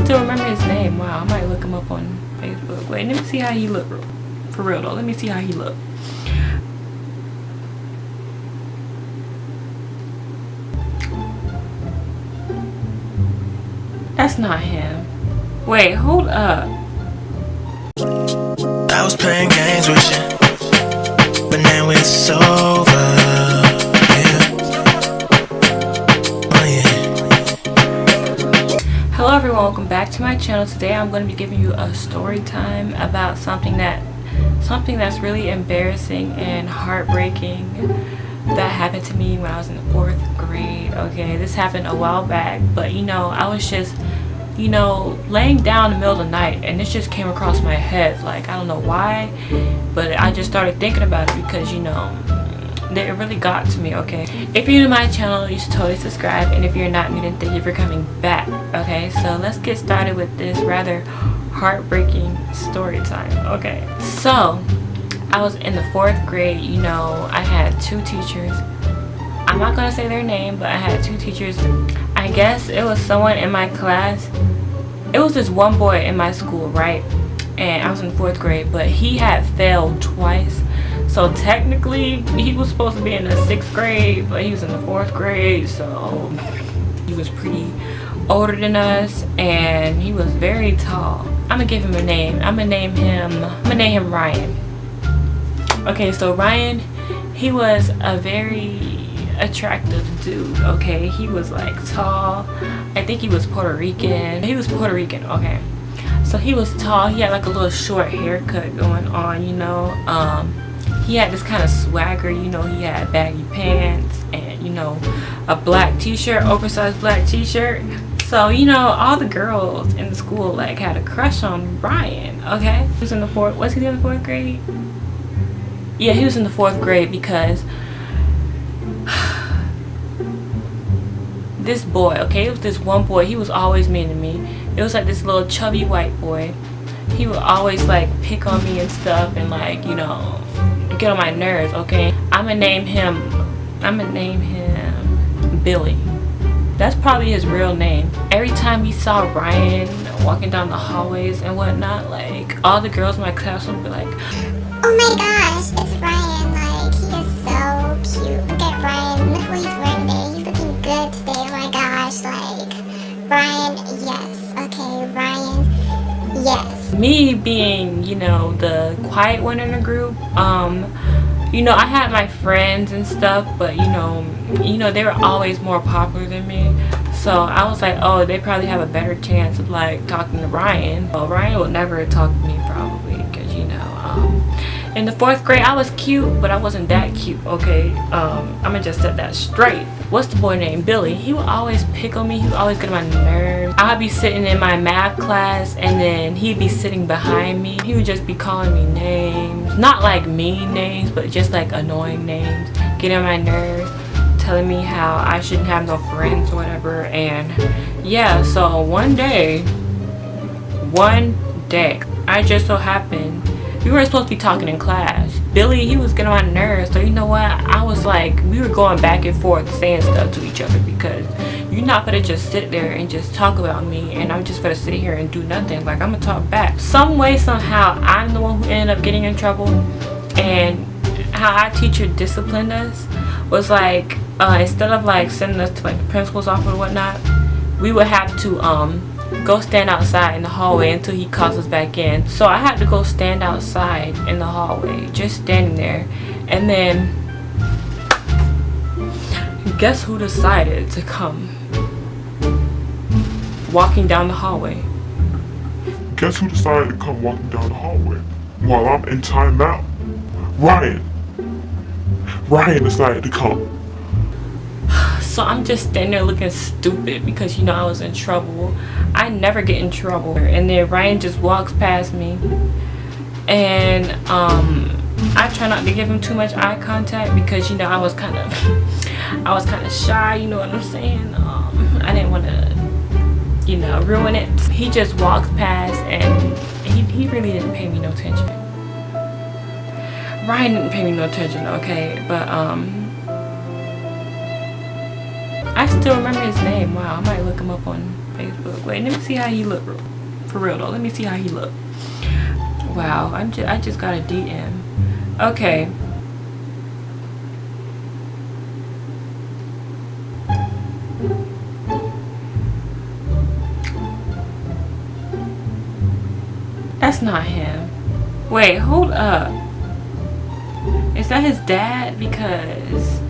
still remember his name. Wow, I might look him up on Facebook. Wait, let me see how he look. For real though, let me see how he look. That's not him. Wait, hold up. I was playing games with you, but now it's over. Hello everyone, welcome back to my channel. Today I'm going to be giving you a story time about something that's really embarrassing and heartbreaking that happened to me when I was in the 4th grade. Okay, this happened a while back, but I was just laying down in the middle of the night and this just came across my head. Like, I don't know why, but I just started thinking about it because it really got to me. Okay, if you're new to my channel, you should totally subscribe, and if you're not new, then thank you for coming back. Okay, so let's get started with this rather heartbreaking story time. Okay, so I was in the 4th grade. I had 2 teachers. I'm not gonna say their name, but I had 2 teachers. I guess it was someone in my class. It was this one boy in my school, right? And I was in the 4th grade, but he had failed twice. So technically he was supposed to be in the 6th grade, but he was in the 4th grade, so he was pretty older than us, and he was very tall. I'm gonna give him a name. I'm gonna name him Ryan. Okay, so Ryan, he was a very attractive dude. Okay, he was like tall. I think he was Puerto Rican. Okay, so he was tall. He had like a little short haircut going on. He had this kind of swagger. He had baggy pants and a black t-shirt, oversized black t-shirt. So all the girls in the school like had a crush on Ryan. Okay, he was in the 4th. Was he in the 4th grade? Yeah, he was in the 4th grade because this boy, okay, it was this one boy. He was always mean to me. It was like this little chubby white boy. He would always like pick on me and stuff, and like get on my nerves. Okay, I'm gonna name him Billy. That's probably his real name. Every time we saw Ryan walking down the hallways and whatnot, like all the girls in my class would be like, "Oh my gosh, it's Ryan, like he is so cute. Look at Ryan, look what he's wearing today. He's looking good today. Oh my gosh, like Ryan, yes. Okay, Ryan, yes." Me being, the quiet one in the group, I had my friends and stuff, but they were always more popular than me. So I was like, oh, they probably have a better chance of like talking to Ryan. Well, Ryan would never talk to me probably because in the 4th grade I was cute, but I wasn't that cute. Okay, I'm gonna just set that straight. What's the boy named Billy? He would always pick on me. He would always get on my nerves. I'd be sitting in my math class and then he'd be sitting behind me. He would just be calling me names, not like mean names, but just like annoying names, getting on my nerves, telling me how I shouldn't have no friends or whatever. And yeah, so one day I just so happened, we were supposed to be talking in class. Billy, he was getting on my nerves, so you know what, I was like, we were going back and forth saying stuff to each other because you're not gonna just sit there and just talk about me and I'm just gonna sit here and do nothing. Like, I'm gonna talk back. Some way, somehow, I'm the one who ended up getting in trouble. And how our teacher disciplined us was like, instead of like sending us to like the principal's office or whatnot, we would have to go stand outside in the hallway until he calls us back in. So I had to go stand outside in the hallway, just standing there. And then guess who decided to come walking down the hallway? Guess who decided to come walking down the hallway while I'm in timeout? Ryan decided to come. So I'm just standing there looking stupid because I was in trouble. I never get in trouble. And then Ryan just walks past me, and I try not to give him too much eye contact because I was kind of shy. You know what I'm saying? I didn't want to ruin it. He just walks past and he really didn't pay me no attention. Ryan didn't pay me no attention, okay? But I still remember his name. Wow, I might look him up on Facebook. Wait, let me see how he look. For real though, let me see how he look. Wow, I just got a DM. Okay. That's not him. Wait, hold up. Is that his dad? Because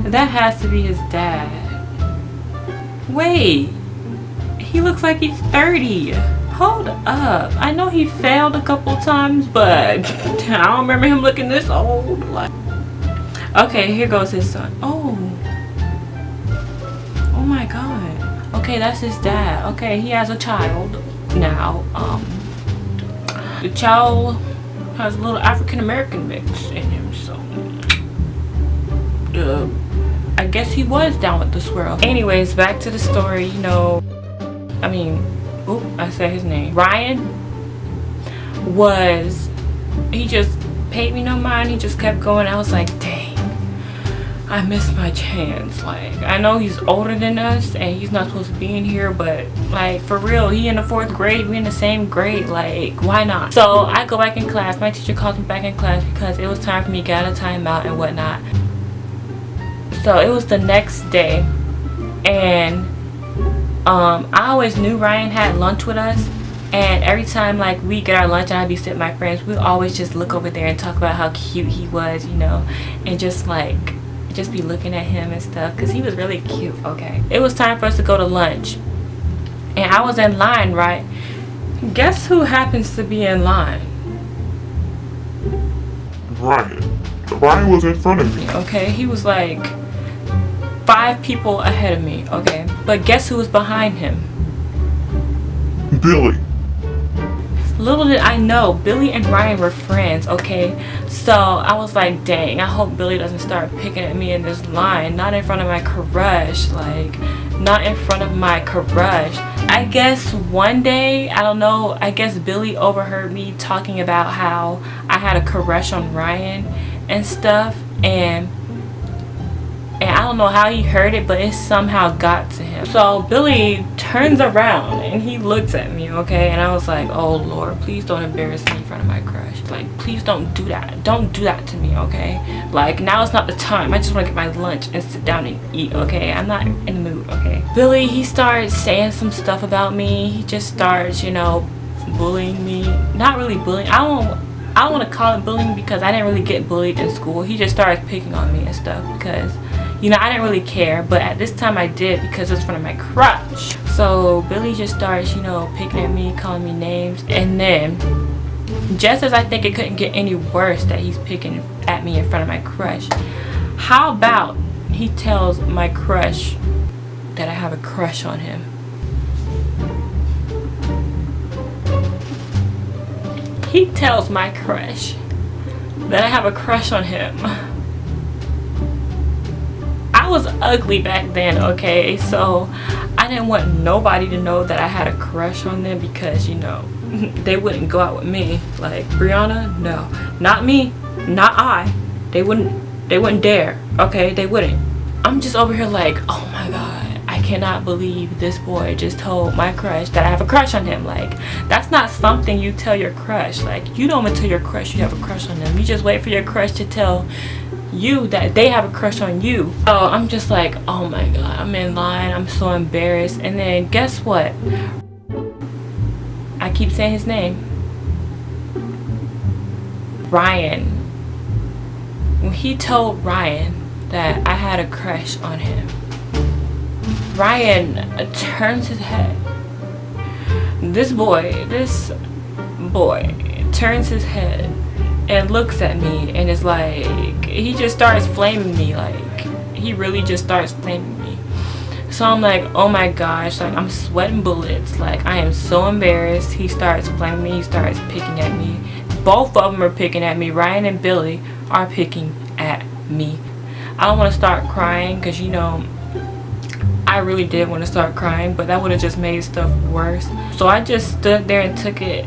that has to be his dad. Wait, he looks like he's 30. Hold up. I know he failed a couple times, but I don't remember him looking this old. Like, okay, here goes his son. Oh my god. Okay, that's his dad. Okay, he has a child now. The child has a little African American mix in him, so I guess he was down with the swirl. Anyways, back to the story. You know, I mean, oop, I said his name. Ryan was, he just paid me no mind. He just kept going. I was like, dang, I missed my chance. Like, I know he's older than us and he's not supposed to be in here, but like, for real, he in the 4th grade, we in the same grade. Like, why not? So I go back in class. My teacher calls me back in class because it was time for me to get out of timeout and whatnot. So it was the next day, and I always knew Ryan had lunch with us, and every time like we get our lunch and I'd be sitting with my friends, we'd always just look over there and talk about how cute he was, you know, and just be looking at him and stuff because he was really cute. Okay, it was time for us to go to lunch, and I was in line, right? Guess who happens to be in line? Ryan was in front of me. Okay, he was like 5 people ahead of me. Okay, but guess who was behind him? Billy. Little did I know, Billy and Ryan were friends. Okay, so I was like, dang, I hope Billy doesn't start picking at me in this line. Not in front of my crush. Like, not in front of my crush. I guess one day, I don't know, I guess Billy overheard me talking about how I had a crush on Ryan and stuff, and I don't know how he heard it, but it somehow got to him. So Billy turns around and he looks at me, okay, and I was like, oh Lord, please don't embarrass me in front of my crush. Like, please don't do that. Don't do that to me, okay? Like, now is not the time. I just want to get my lunch and sit down and eat, okay? I'm not in the mood, okay? Billy, he starts saying some stuff about me. He just starts, you know, bullying me. Not really bullying. I don't want to call it bullying because I didn't really get bullied in school. He just started picking on me and stuff because, you know, I didn't really care, but at this time I did because it was in front of my crush. So Billy just starts, you know, picking at me, calling me names, and then just as I think it couldn't get any worse that he's picking at me in front of my crush, how about he tells my crush that I have a crush on him? He tells my crush that I have a crush on him. I was ugly back then, okay? So I didn't want nobody to know that I had a crush on them because, you know, they wouldn't go out with me. Like, Brianna, no. Not me, not I. They wouldn't dare, okay? They wouldn't. I'm just over here like, oh my God. I cannot believe this boy just told my crush that I have a crush on him. Like, that's not something you tell your crush. Like, you don't even tell your crush you have a crush on them. You just wait for your crush to tell you that they have a crush on you. So I'm just like, oh my God, I'm in line. I'm so embarrassed. And then guess what? I keep saying his name. Ryan. When he told Ryan that I had a crush on him, Ryan turns his head. This boy turns his head and looks at me and is like, he just starts flaming me. Like, he really just starts flaming me. So I'm like, oh my gosh, like, I'm sweating bullets. Like, I am so embarrassed. He starts flaming me. He starts picking at me. Both of them are picking at me. Ryan and Billy are picking at me. I don't want to start crying because, you know, I really did want to start crying, but that would have just made stuff worse. So I just stood there and took it.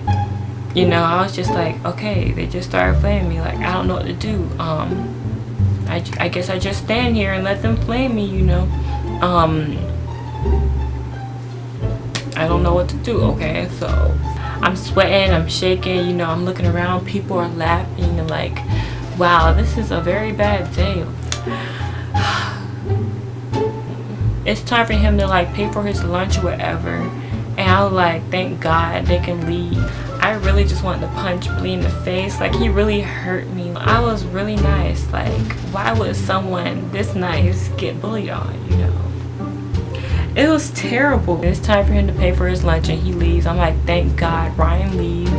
You know, I was just like, okay, they just started flaming me. Like, I don't know what to do. I guess I just stand here and let them flame me, you know. I don't know what to do. Okay, so I'm sweating, I'm shaking, you know, I'm looking around, people are laughing and like, wow, this is a very bad day. It's time for him to like pay for his lunch or whatever, and I was like, thank God they can leave. I really just wanted to punch Bullied in the face. Like, he really hurt me. I was really nice. Like, why would someone this nice get bullied on, you know? It was terrible. It's time for him to pay for his lunch and he leaves. I'm like, thank God. Ryan leaves,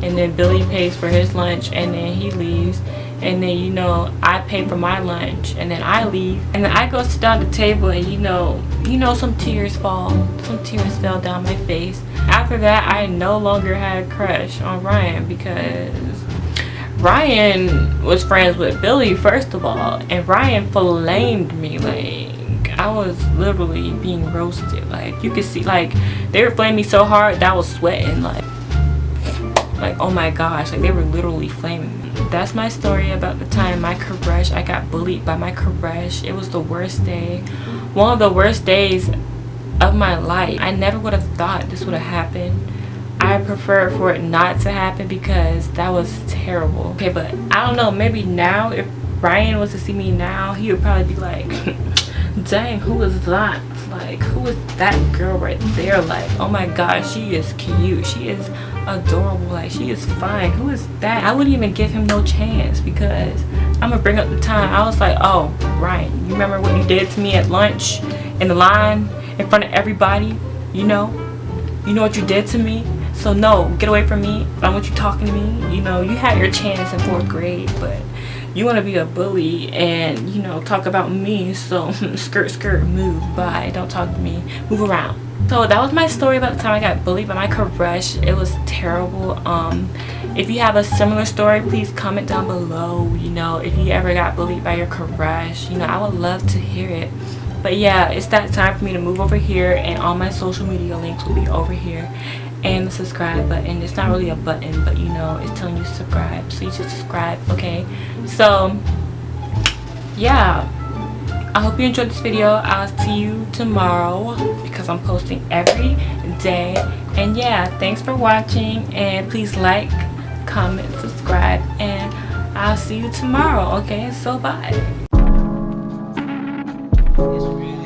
and then Bullied pays for his lunch and then he leaves, and then, you know, I pay for my lunch and then I leave, and then I go sit down at the table, and you know some tears fell down my face. After that, I no longer had a crush on Ryan because Ryan was friends with Bullied, first of all, and Ryan flamed me. Like, I was literally being roasted. Like, you could see, like, they were flaming me so hard that I was sweating. Like, oh my gosh, like, they were literally flaming me. That's my story about the time I got bullied by my crush. It was the worst day, one of the worst days of my life. I never would have thought this would have happened. I prefer for it not to happen because that was terrible. Okay, but I don't know, maybe now if Ryan was to see me now, he would probably be like, dang, who is that? Like, who is that girl right there? Like, oh my gosh, she is cute, she is adorable, like, she is fine. Who is that? I wouldn't even give him no chance because I'm gonna bring up the time I was like, oh, Ryan, you remember what you did to me at lunch in the line in front of everybody? You know what you did to me? So no, get away from me. I don't want you talking to me. You know, you had your chance in 4th grade, but you want to be a bully and, you know, talk about me. So skirt, move, bye, don't talk to me, move around. So that was my story about the time I got bullied by my crush. It was terrible. If you have a similar story, please comment down below. You know, if you ever got bullied by your crush, you know, I would love to hear it. But yeah, it's that time for me to move over here, and all my social media links will be over here, and the subscribe button. It's not really a button, but you know, it's telling you to subscribe, so you should subscribe. Okay, so yeah, I hope you enjoyed this video. I'll see you tomorrow because I'm posting every day. And yeah, thanks for watching, and please like, comment, subscribe, and I'll see you tomorrow. Okay, so bye. It's real.